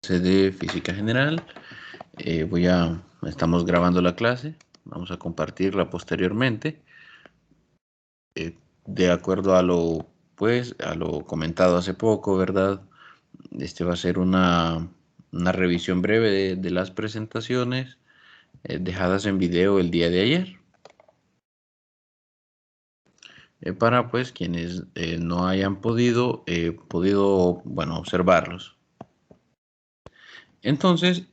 de física general. Estamos grabando la clase, vamos a compartirla posteriormente. De acuerdo a lo comentado hace poco, ¿verdad? Este va a ser una revisión breve de las presentaciones dejadas en video el día de ayer. Para pues quienes no hayan podido observarlos. Entonces,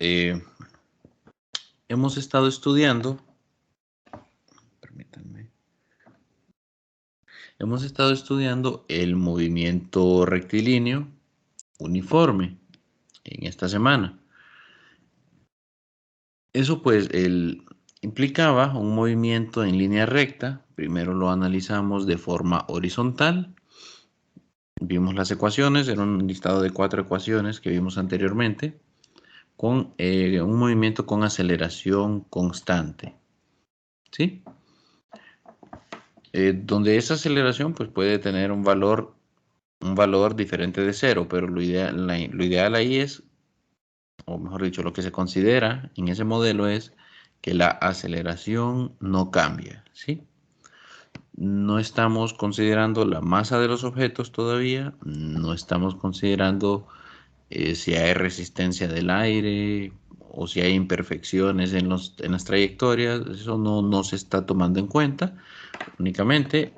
hemos estado estudiando, permítanme, el movimiento rectilíneo uniforme en esta semana. Eso pues implicaba un movimiento en línea recta. Primero lo analizamos de forma horizontal. Vimos las ecuaciones, era un listado de 4 ecuaciones que vimos anteriormente, con un movimiento con aceleración constante, ¿sí? Donde esa aceleración pues, puede tener un valor diferente de 0, pero lo ideal ahí es, o mejor dicho, lo que se considera en ese modelo es que la aceleración no cambia, ¿sí? No estamos considerando la masa de los objetos todavía, no estamos considerando si hay resistencia del aire o si hay imperfecciones en las trayectorias. Eso no se está tomando en cuenta. Únicamente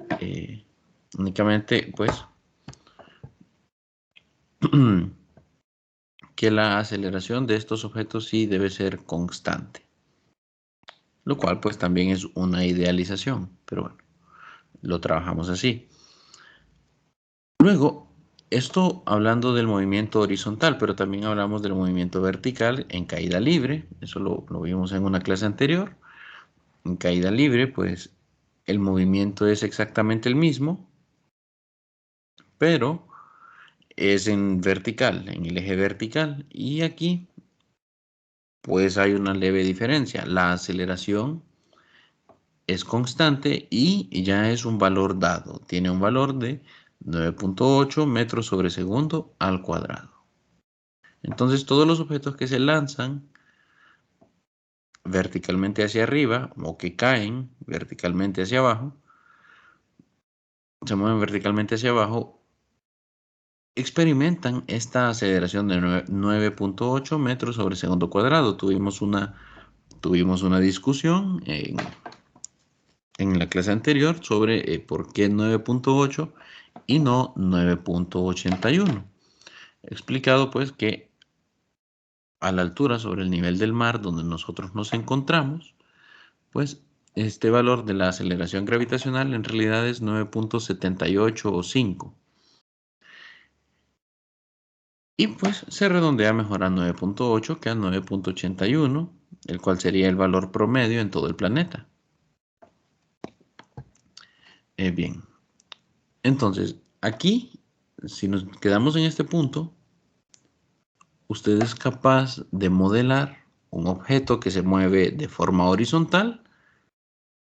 pues que la aceleración de estos objetos sí debe ser constante, lo cual pues también es una idealización, pero bueno, lo trabajamos así. Luego, esto hablando del movimiento horizontal, pero también hablamos del movimiento vertical en caída libre. Eso lo vimos en una clase anterior. En caída libre, pues el movimiento es exactamente el mismo, pero es en vertical, en el eje vertical. Y aquí, pues hay una leve diferencia. La aceleración es constante y ya es un valor dado. Tiene un valor de 9.8 metros sobre segundo al cuadrado. Entonces, todos los objetos que se lanzan verticalmente hacia arriba o que caen verticalmente hacia abajo, se mueven verticalmente hacia abajo, experimentan esta aceleración de 9.8 metros sobre segundo cuadrado. Tuvimos una discusión en la clase anterior sobre por qué 9.8 y no 9.81. He explicado pues que a la altura sobre el nivel del mar donde nosotros nos encontramos, pues este valor de la aceleración gravitacional en realidad es 9.78 o 5. Y pues se redondea mejor a 9.8 que a 9.81, el cual sería el valor promedio en todo el planeta. Bien, entonces aquí, si nos quedamos en este punto, usted es capaz de modelar un objeto que se mueve de forma horizontal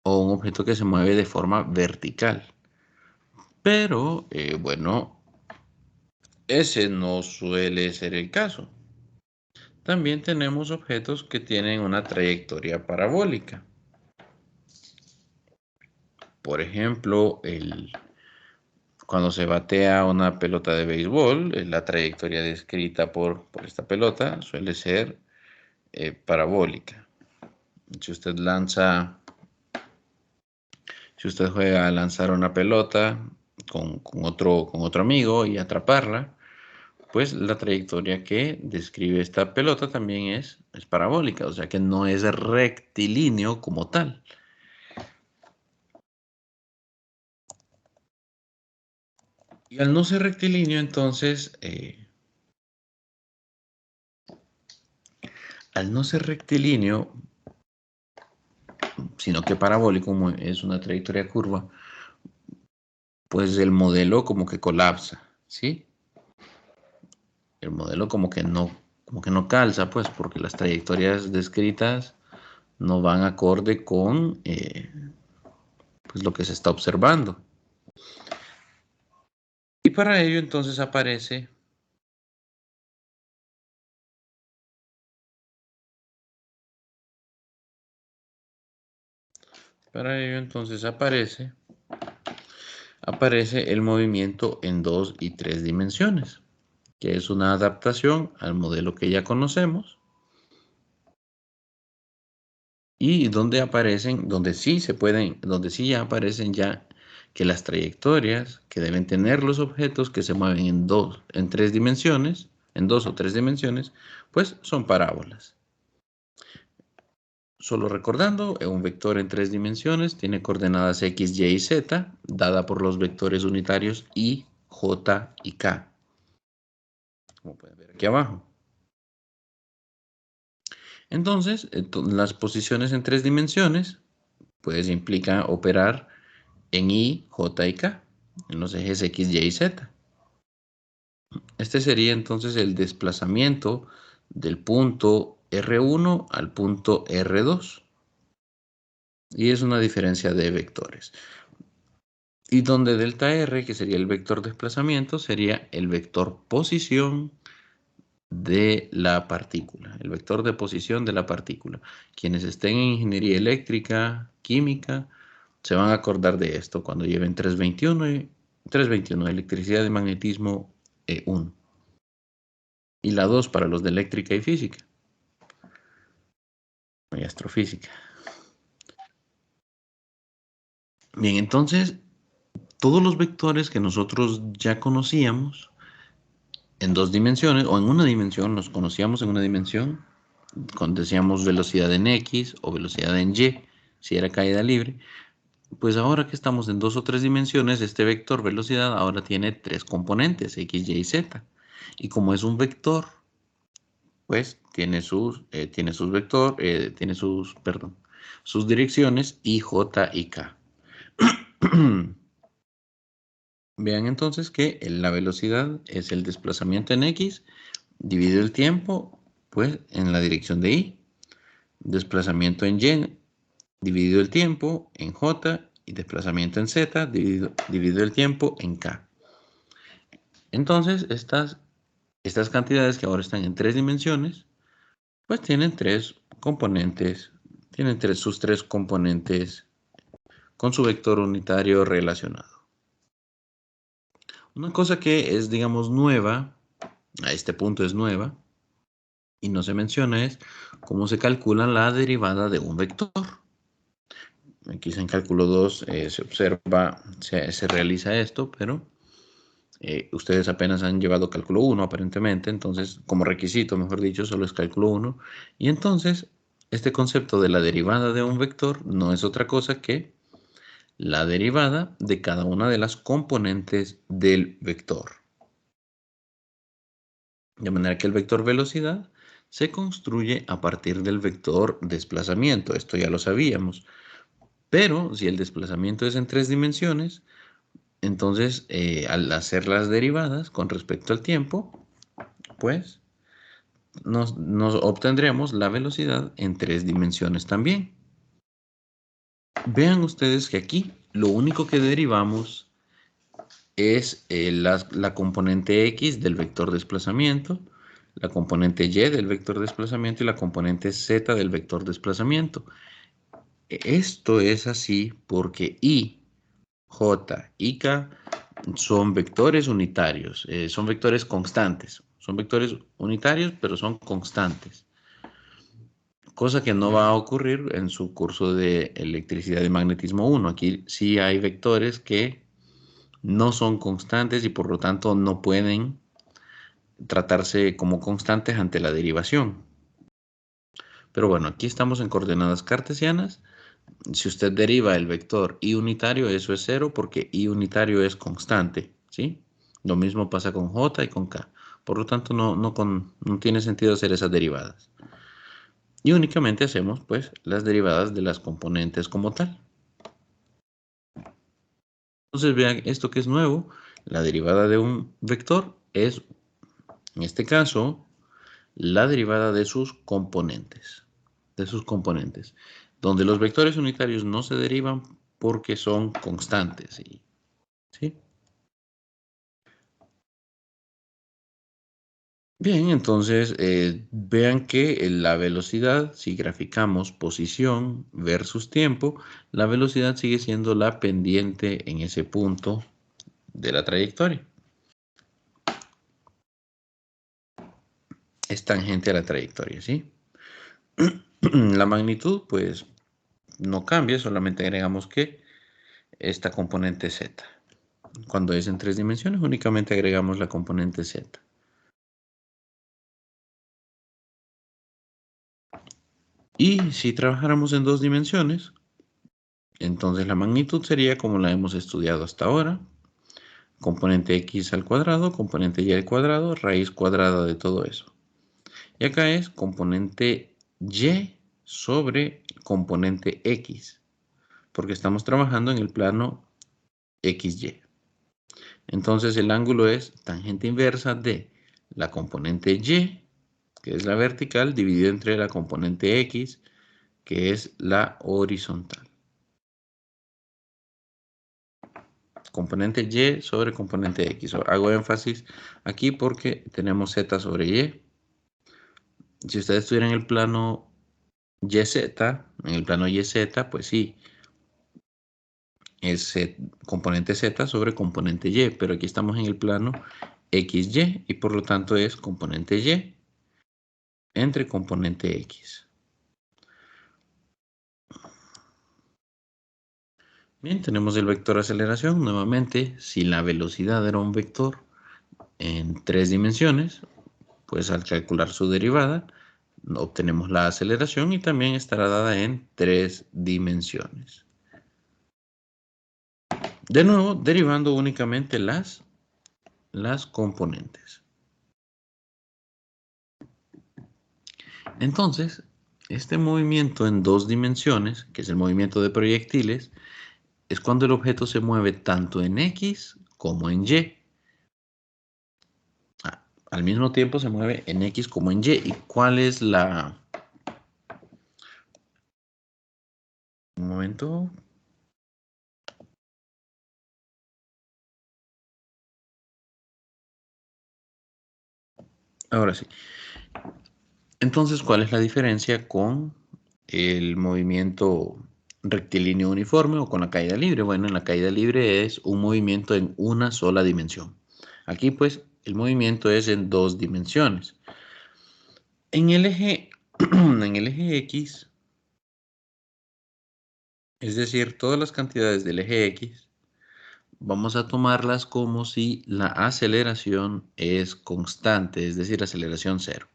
o un objeto que se mueve de forma vertical. Pero, bueno, ese no suele ser el caso. También tenemos objetos que tienen una trayectoria parabólica. Por ejemplo, cuando se batea una pelota de béisbol, la trayectoria descrita por esta pelota suele ser parabólica. Si usted juega a lanzar una pelota con otro amigo y atraparla, pues la trayectoria que describe esta pelota también es parabólica, o sea que no es rectilíneo como tal. Y al no ser rectilíneo, entonces, al no ser rectilíneo, sino que parabólico, como es una trayectoria curva, pues el modelo como que colapsa, ¿sí? El modelo como que no calza, pues, porque las trayectorias descritas no van acorde con pues, lo que se está observando. Y para ello entonces aparece Para ello entonces aparece el movimiento en 2 y 3 dimensiones, que es una adaptación al modelo que ya conocemos y donde sí ya aparecen ya que las trayectorias que deben tener los objetos que se mueven en 2 o 3 dimensiones, pues son parábolas. Solo recordando, un vector en 3 dimensiones tiene coordenadas x, y y z, dada por los vectores unitarios i, j y k, como pueden ver aquí abajo. Entonces, las posiciones en 3 dimensiones, pues implica operar en i, j y k, en los ejes x, y y z. Este sería entonces el desplazamiento del punto R1 al punto R2. Y es una diferencia de vectores. Y donde delta R, que sería el vector desplazamiento, sería el vector posición de la partícula, el vector de posición de la partícula. Quienes estén en ingeniería eléctrica, química, se van a acordar de esto cuando lleven 321, electricidad y magnetismo 1. Y la 2 para los de eléctrica y física, y astrofísica. Bien, entonces, todos los vectores que nosotros ya conocíamos en 2 dimensiones o en una dimensión, los conocíamos en una dimensión, cuando decíamos velocidad en X o velocidad en Y, si era caída libre, pues ahora que estamos en 2 o 3 dimensiones, este vector velocidad ahora tiene 3 componentes, X, Y y Z. Y como es un vector, pues sus direcciones I, J y K. Vean entonces que la velocidad es el desplazamiento en X dividido el tiempo, pues en la dirección de Y. Desplazamiento en Y dividido el tiempo en J y desplazamiento en Z dividido el tiempo en K. Entonces, estas cantidades que ahora están en 3 dimensiones, pues tienen 3 componentes, sus 3 componentes con su vector unitario relacionado. Una cosa que es, digamos, nueva, a este punto es nueva, y no se menciona es cómo se calcula la derivada de un vector. Aquí en cálculo 2 se realiza esto, pero ustedes apenas han llevado cálculo 1 aparentemente, entonces como requisito, mejor dicho, solo es cálculo 1. Y entonces, este concepto de la derivada de un vector no es otra cosa que la derivada de cada una de las componentes del vector. De manera que el vector velocidad se construye a partir del vector desplazamiento. Esto ya lo sabíamos. Pero si el desplazamiento es en 3 dimensiones, entonces al hacer las derivadas con respecto al tiempo, pues nos obtendremos la velocidad en 3 dimensiones también. Vean ustedes que aquí lo único que derivamos es la componente X del vector desplazamiento, la componente Y del vector desplazamiento y la componente Z del vector desplazamiento. Esto es así porque I, J y K son vectores unitarios, son vectores constantes. Son vectores unitarios, pero son constantes. Cosa que no va a ocurrir en su curso de electricidad y magnetismo 1. Aquí sí hay vectores que no son constantes y por lo tanto no pueden tratarse como constantes ante la derivación. Pero bueno, aquí estamos en coordenadas cartesianas. Si usted deriva el vector i unitario, eso es 0 porque i unitario es constante, ¿sí? Lo mismo pasa con j y con k. Por lo tanto, no tiene sentido hacer esas derivadas. Y únicamente hacemos, pues, las derivadas de las componentes como tal. Entonces, vean esto que es nuevo. La derivada de un vector es, en este caso, la derivada de sus componentes. Donde los vectores unitarios no se derivan porque son constantes. ¿Sí? Bien, entonces vean que la velocidad, si graficamos posición versus tiempo, la velocidad sigue siendo la pendiente en ese punto de la trayectoria. Es tangente a la trayectoria, ¿sí? La magnitud, pues, no cambia, solamente agregamos que esta componente z. Cuando es en 3 dimensiones, únicamente agregamos la componente z. Y si trabajáramos en 2 dimensiones, entonces la magnitud sería como la hemos estudiado hasta ahora. Componente x al cuadrado, componente y al cuadrado, raíz cuadrada de todo eso. Y acá es componente y sobre componente x, porque estamos trabajando en el plano xy. Entonces el ángulo es tangente inversa de la componente y, que es la vertical, dividido entre la componente x, que es la horizontal. Componente y sobre componente x. Hago énfasis aquí porque tenemos z sobre y. Si ustedes estuvieran en el plano YZ, en el plano YZ, pues sí, es componente Z sobre componente Y, pero aquí estamos en el plano XY y por lo tanto es componente Y entre componente X. Bien, tenemos el vector aceleración. Nuevamente, si la velocidad era un vector en 3 dimensiones, pues al calcular su derivada, obtenemos la aceleración y también estará dada en 3 dimensiones. De nuevo, derivando únicamente las componentes. Entonces, este movimiento en 2 dimensiones, que es el movimiento de proyectiles, es cuando el objeto se mueve tanto en X como en Y. Al mismo tiempo se mueve en X como en Y. ¿Y cuál es la...? Un momento. Ahora sí. Entonces, ¿cuál es la diferencia con el movimiento rectilíneo uniforme o con la caída libre? Bueno, en la caída libre es un movimiento en una sola dimensión. Aquí, pues, el movimiento es en 2 dimensiones. En el eje, en el eje X, es decir, todas las cantidades del eje X, vamos a tomarlas como si la aceleración es constante, es decir, aceleración cero.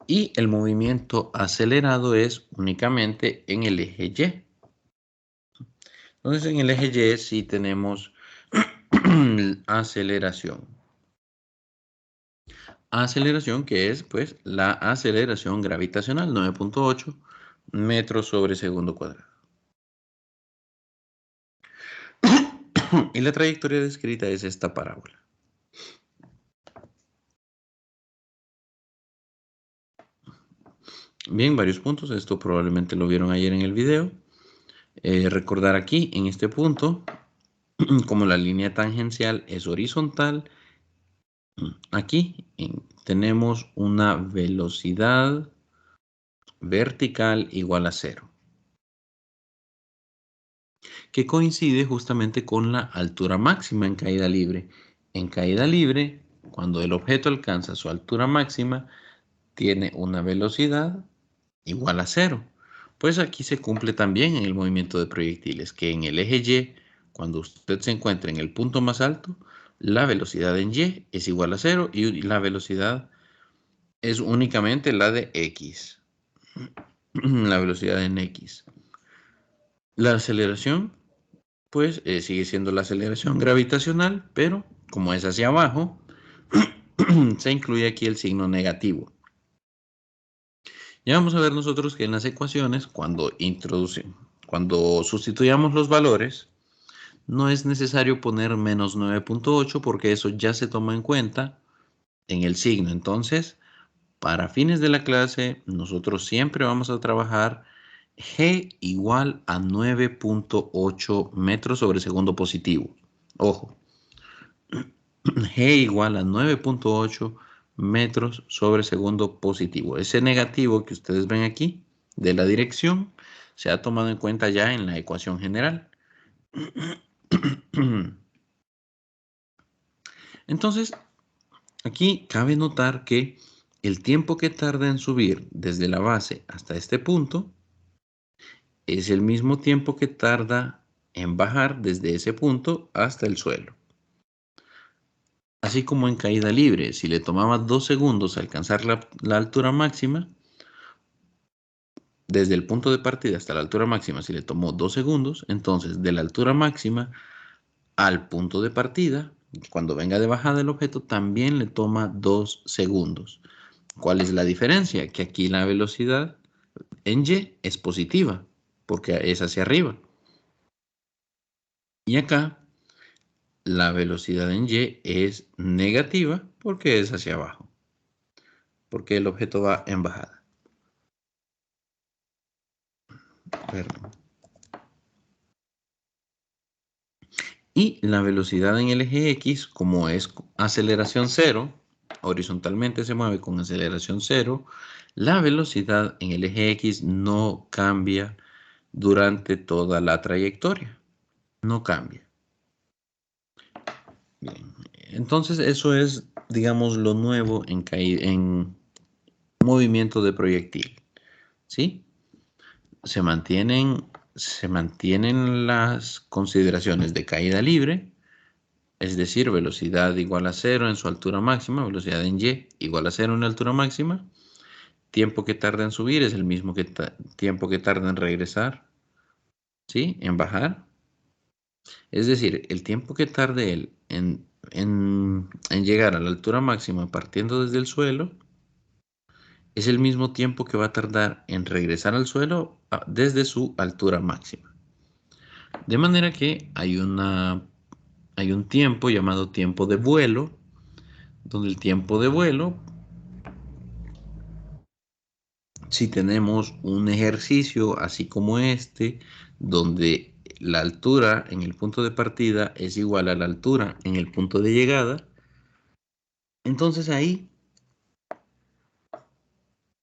Y el movimiento acelerado es únicamente en el eje Y. Entonces, en el eje Y sí tenemos aceleración. Aceleración que es, pues, la aceleración gravitacional, 9.8 metros sobre segundo cuadrado. Y la trayectoria descrita es esta parábola. Bien, varios puntos. Esto probablemente lo vieron ayer en el video. Recordar aquí, en este punto, como la línea tangencial es horizontal, aquí tenemos una velocidad vertical igual a 0, que coincide justamente con la altura máxima en caída libre. En caída libre, cuando el objeto alcanza su altura máxima, tiene una velocidad igual a 0. Pues aquí se cumple también en el movimiento de proyectiles, que en el eje Y, cuando usted se encuentra en el punto más alto, la velocidad en Y es igual a 0 y la velocidad es únicamente la de X. La velocidad en X. La aceleración, pues sigue siendo la aceleración gravitacional, pero como es hacia abajo, se incluye aquí el signo negativo. Ya vamos a ver nosotros que en las ecuaciones, cuando sustituyamos los valores, no es necesario poner menos 9.8 porque eso ya se toma en cuenta en el signo. Entonces, para fines de la clase, nosotros siempre vamos a trabajar G igual a 9.8 metros sobre segundo positivo. Ojo, G igual a 9.8 metros sobre segundo positivo. Ese negativo que ustedes ven aquí de la dirección se ha tomado en cuenta ya en la ecuación general. Entonces, aquí cabe notar que el tiempo que tarda en subir desde la base hasta este punto es el mismo tiempo que tarda en bajar desde ese punto hasta el suelo. Así como en caída libre, si le tomaba 2 segundos alcanzar la altura máxima, desde el punto de partida hasta la altura máxima, si le tomó 2 segundos, entonces de la altura máxima al punto de partida, cuando venga de bajada el objeto, también le toma 2 segundos. ¿Cuál es la diferencia? Que aquí la velocidad en Y es positiva, porque es hacia arriba. Y acá la velocidad en Y es negativa, porque es hacia abajo, porque el objeto va en bajada. Perdón. Y la velocidad en el eje X, como es aceleración cero, horizontalmente se mueve con aceleración cero, la velocidad en el eje X no cambia durante toda la trayectoria. No cambia. Bien. Entonces eso es, digamos, lo nuevo en movimiento de proyectil. ¿Sí? Se mantienen las consideraciones de caída libre, es decir, velocidad igual a cero en su altura máxima, velocidad en Y igual a cero en la altura máxima, tiempo que tarda en subir es el mismo tiempo que tarda en regresar, ¿sí? En bajar. Es decir, el tiempo que tarde él en llegar a la altura máxima partiendo desde el suelo es el mismo tiempo que va a tardar en regresar al suelo desde su altura máxima. De manera que hay un tiempo llamado tiempo de vuelo, donde el tiempo de vuelo, si tenemos un ejercicio así como este, donde la altura en el punto de partida es igual a la altura en el punto de llegada, entonces ahí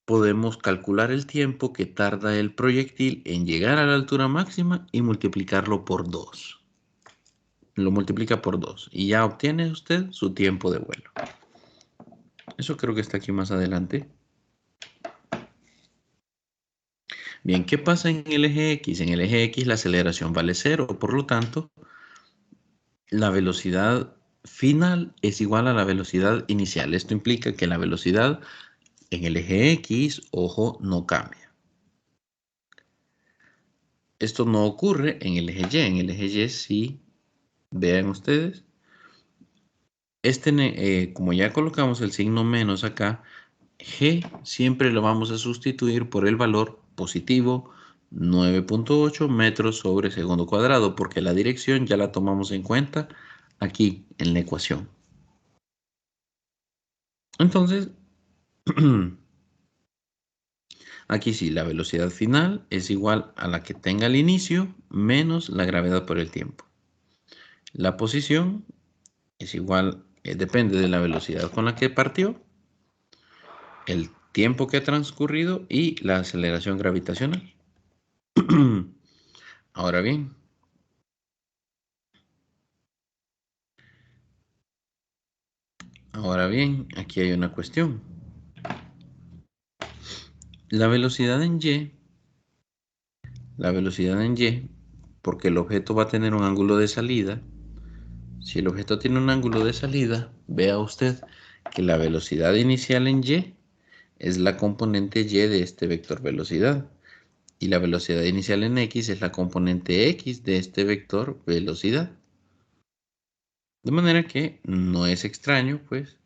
podemos calcular el tiempo que tarda el proyectil en llegar a la altura máxima y multiplicarlo por 2. Lo multiplica por 2 y ya obtiene usted su tiempo de vuelo. Eso creo que está aquí más adelante. Bien, ¿qué pasa en el eje X? En el eje X la aceleración vale 0, por lo tanto, la velocidad final es igual a la velocidad inicial. Esto implica que la velocidad en el eje X, ojo, no cambia. Esto no ocurre en el eje Y. En el eje Y sí, vean ustedes, como ya colocamos el signo menos acá, G siempre lo vamos a sustituir por el valor positivo 9.8 metros sobre segundo cuadrado, porque la dirección ya la tomamos en cuenta aquí en la ecuación. Entonces, aquí sí, la velocidad final es igual a la que tenga al inicio menos la gravedad por el tiempo. La posición es igual, depende de la velocidad con la que partió, el tiempo que ha transcurrido y la aceleración gravitacional. Ahora bien, aquí hay una cuestión. La velocidad en Y, la velocidad en Y, porque el objeto va a tener un ángulo de salida. Si el objeto tiene un ángulo de salida, vea usted que la velocidad inicial en Y es la componente Y de este vector velocidad. Y la velocidad inicial en X es la componente X de este vector velocidad. De manera que no es extraño, pues,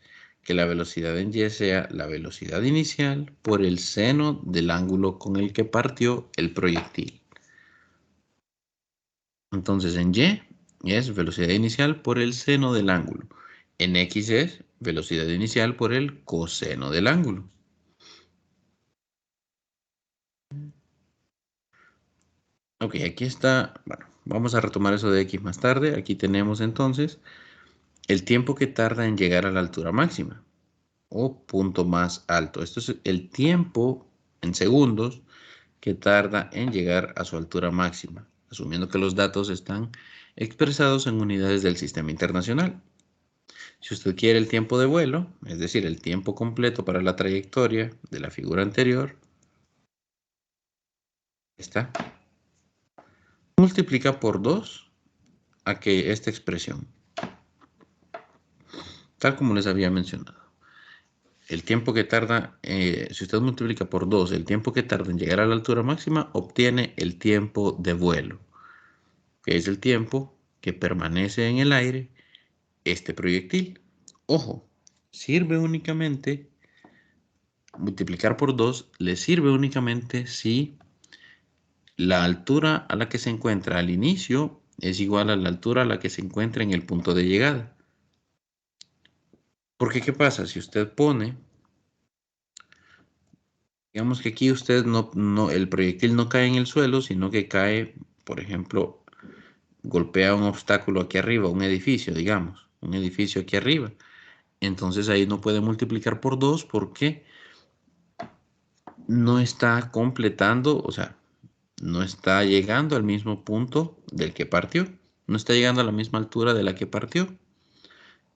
que la velocidad en Y sea la velocidad inicial por el seno del ángulo con el que partió el proyectil. Entonces en Y es velocidad inicial por el seno del ángulo. En X es velocidad inicial por el coseno del ángulo. Ok, aquí está, bueno, vamos a retomar eso de X más tarde. Aquí tenemos entonces el tiempo que tarda en llegar a la altura máxima. o punto más alto. Esto es el tiempo en segundos que tarda en llegar a su altura máxima, asumiendo que los datos están expresados en unidades del sistema internacional. Si usted quiere el tiempo de vuelo, es decir, el tiempo completo para la trayectoria de la figura anterior, está, multiplica por 2 a que esta expresión, tal como les había mencionado. El tiempo que tarda, si usted multiplica por 2 el tiempo que tarda en llegar a la altura máxima, obtiene el tiempo de vuelo, que es el tiempo que permanece en el aire este proyectil. Ojo, sirve únicamente, multiplicar por 2 le sirve únicamente si la altura a la que se encuentra al inicio es igual a la altura a la que se encuentra en el punto de llegada. Porque ¿qué pasa? Si usted pone, digamos que aquí usted el proyectil no cae en el suelo, sino que cae, por ejemplo, golpea un obstáculo aquí arriba, un edificio, digamos, un edificio aquí arriba. Entonces ahí no puede multiplicar por 2 porque no está completando, o sea, no está llegando al mismo punto del que partió, no está llegando a la misma altura de la que partió.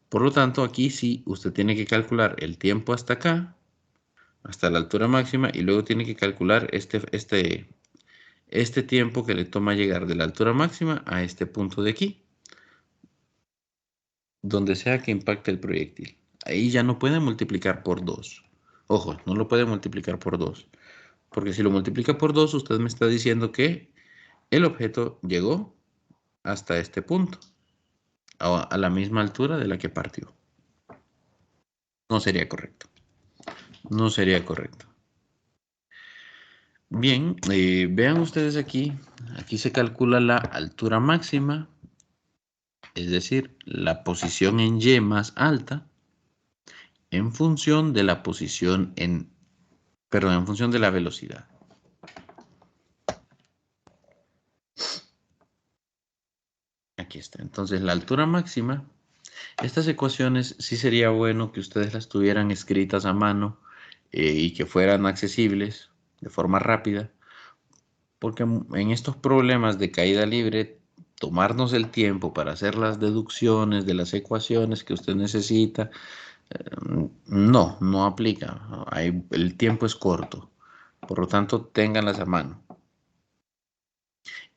Por lo tanto, aquí sí usted tiene que calcular el tiempo hasta acá, hasta la altura máxima, y luego tiene que calcular este tiempo que le toma llegar de la altura máxima a este punto de aquí, donde sea que impacte el proyectil. Ahí ya no puede multiplicar por 2. Ojo, no lo puede multiplicar por 2, porque si lo multiplica por 2, usted me está diciendo que el objeto llegó hasta este punto, a la misma altura de la que partió. No sería correcto. No sería correcto. Bien, vean ustedes aquí se calcula la altura máxima, es decir, la posición en Y más alta, en función de la posición en función de la velocidad. Aquí está. Entonces, la altura máxima, estas ecuaciones sí sería bueno que ustedes las tuvieran escritas a mano y que fueran accesibles de forma rápida, porque en estos problemas de caída libre, tomarnos el tiempo para hacer las deducciones de las ecuaciones que usted necesita, no aplica. El tiempo es corto. Por lo tanto, ténganlas a mano.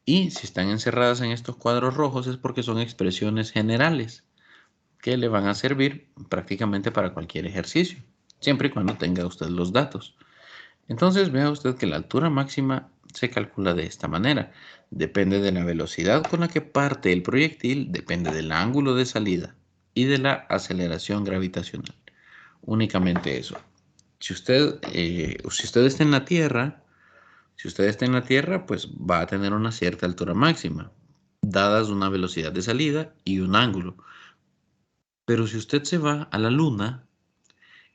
Y si están encerradas en estos cuadros rojos es porque son expresiones generales que le van a servir prácticamente para cualquier ejercicio, siempre y cuando tenga usted los datos. Entonces vea usted que la altura máxima se calcula de esta manera. Depende de la velocidad con la que parte el proyectil, depende del ángulo de salida y de la aceleración gravitacional. Únicamente eso. Si usted está en la Tierra, pues va a tener una cierta altura máxima, dadas una velocidad de salida y un ángulo. Pero si usted se va a la Luna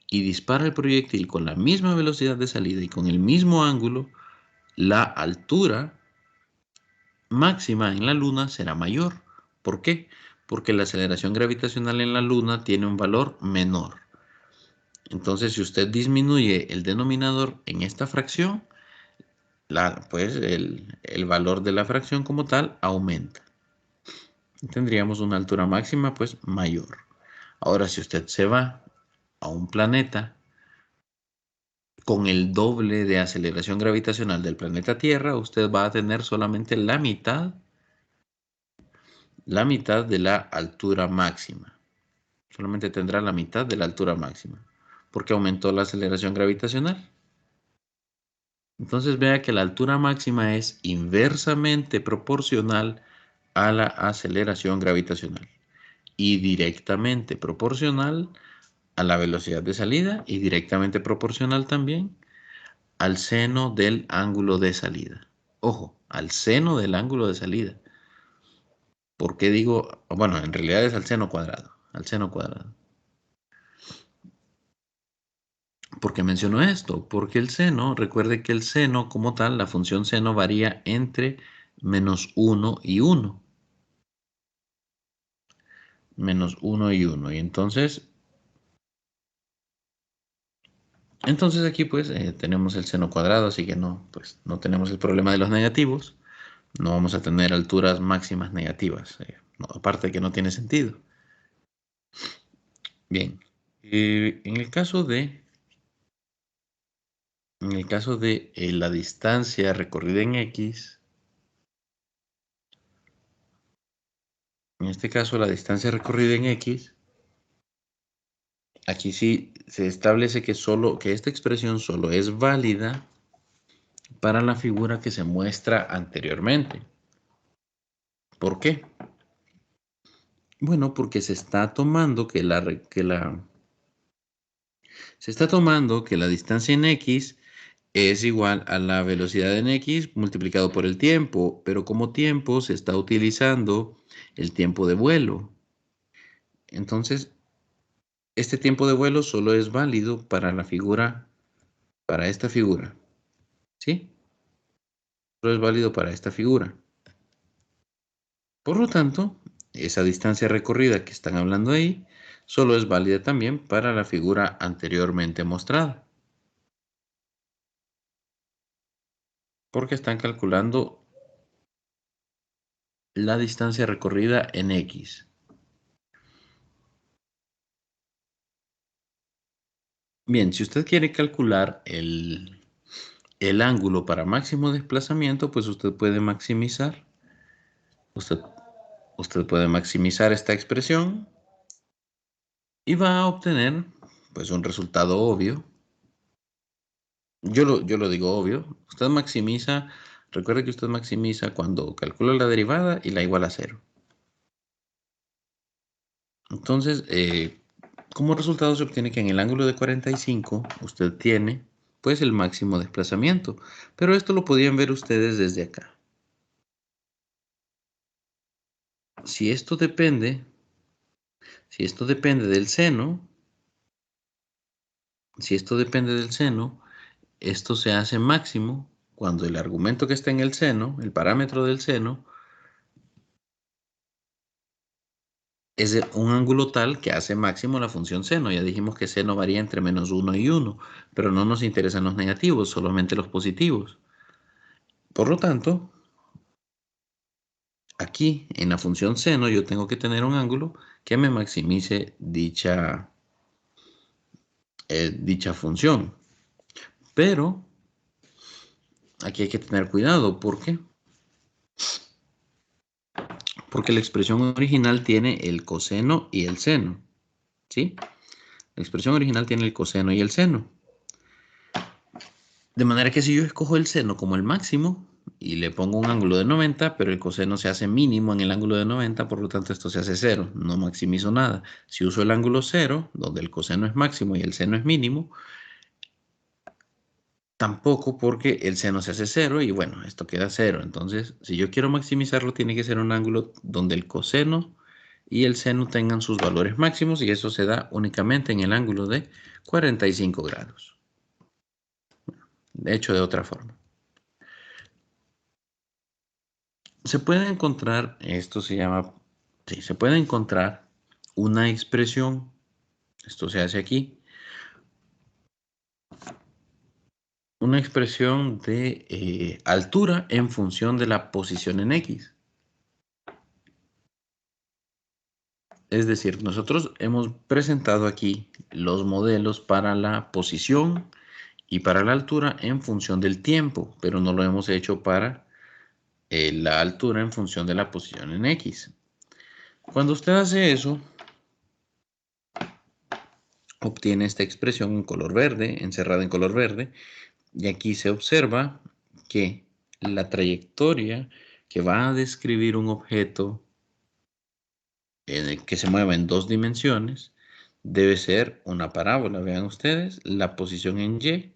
y dispara el proyectil con la misma velocidad de salida y con el mismo ángulo, la altura máxima en la Luna será mayor. ¿Por qué? Porque la aceleración gravitacional en la Luna tiene un valor menor. Entonces, si usted disminuye el denominador en esta fracción, pues el valor de la fracción como tal aumenta. Tendríamos una altura máxima pues mayor. Ahora, si usted se va a un planeta con el doble de aceleración gravitacional del planeta Tierra, usted va a tener solamente la mitad de la altura máxima. Solamente tendrá la mitad de la altura máxima, porque aumentó la aceleración gravitacional. Entonces vea que la altura máxima es inversamente proporcional a la aceleración gravitacional y directamente proporcional a la velocidad de salida y directamente proporcional también al seno del ángulo de salida. Ojo, al seno del ángulo de salida. ¿Por qué digo? Bueno, en realidad es al seno cuadrado. Al seno cuadrado. ¿Por qué menciono esto? Porque el seno, recuerde que el seno como tal, la función seno varía entre -1 y 1. -1 y 1. Y entonces Entonces aquí pues tenemos el seno cuadrado, así que no, pues no tenemos el problema de los negativos. No vamos a tener alturas máximas negativas. Aparte de que no tiene sentido. Bien. En el caso de la distancia recorrida en X, en este caso la distancia recorrida en X, aquí sí se establece que esta expresión solo es válida para la figura que se muestra anteriormente. ¿Por qué? Bueno, porque se está tomando que la distancia en X es igual a la velocidad en X multiplicado por el tiempo, pero como tiempo se está utilizando el tiempo de vuelo. Entonces, este tiempo de vuelo solo es válido para esta figura, ¿sí? Solo es válido para esta figura. Por lo tanto, esa distancia recorrida que están hablando ahí solo es válida también para la figura anteriormente mostrada, porque están calculando la distancia recorrida en X. Bien, si usted quiere calcular el ángulo para máximo desplazamiento, pues usted, usted puede maximizar esta expresión y va a obtener pues un resultado obvio. Yo lo digo obvio. Recuerde que usted maximiza cuando calcula la derivada y la iguala a cero. Entonces, como resultado se obtiene que en el ángulo de 45 usted tiene pues el máximo desplazamiento. Pero esto lo podían ver ustedes desde acá. Si esto depende, si esto depende del seno, si esto depende del seno, esto se hace máximo cuando el argumento que está en el seno, el parámetro del seno, es de un ángulo tal que hace máximo la función seno. Ya dijimos que seno varía entre -1 y 1, pero no nos interesan los negativos, solamente los positivos. Por lo tanto, aquí en la función seno yo tengo que tener un ángulo que me maximice dicha función. Pero aquí hay que tener cuidado. ¿Por qué? Porque la expresión original tiene el coseno y el seno. ¿Sí? La expresión original tiene el coseno y el seno. De manera que si yo escojo el seno como el máximo y le pongo un ángulo de 90, pero el coseno se hace mínimo en el ángulo de 90, por lo tanto esto se hace cero, no maximizo nada. Si uso el ángulo cero, donde el coseno es máximo y el seno es mínimo, tampoco, porque el seno se hace cero y bueno, esto queda cero. Entonces, si yo quiero maximizarlo, tiene que ser un ángulo donde el coseno y el seno tengan sus valores máximos, y eso se da únicamente en el ángulo de 45 grados. De hecho, de otra forma. Se puede encontrar, esto se llama, sí, se puede encontrar una expresión, esto se hace aquí, una expresión de altura en función de la posición en X. Es decir, nosotros hemos presentado aquí los modelos para la posición y para la altura en función del tiempo, pero no lo hemos hecho para la altura en función de la posición en X. Cuando usted hace eso, obtiene esta expresión en color verde, encerrada en color verde, y aquí se observa que la trayectoria que va a describir un objeto que se mueva en dos dimensiones debe ser una parábola. Vean ustedes, la posición en Y,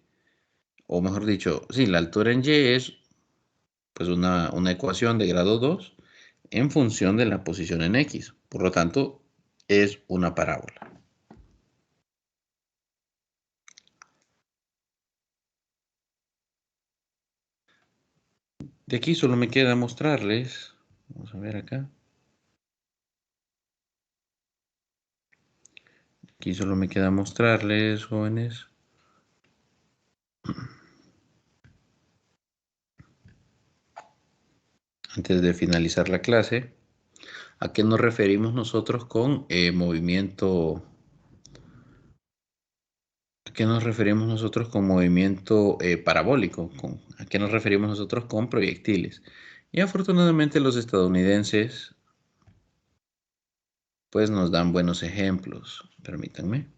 o mejor dicho, sí, la altura en Y es pues una ecuación de grado 2 en función de la posición en X. Por lo tanto, es una parábola. De aquí solo me queda mostrarles, vamos a ver acá, aquí solo me queda mostrarles, jóvenes, antes de finalizar la clase, ¿a qué nos referimos nosotros con movimiento? ¿A qué nos referimos nosotros con movimiento parabólico? ¿A qué nos referimos nosotros con proyectiles? Y afortunadamente los estadounidenses pues nos dan buenos ejemplos. Permítanme.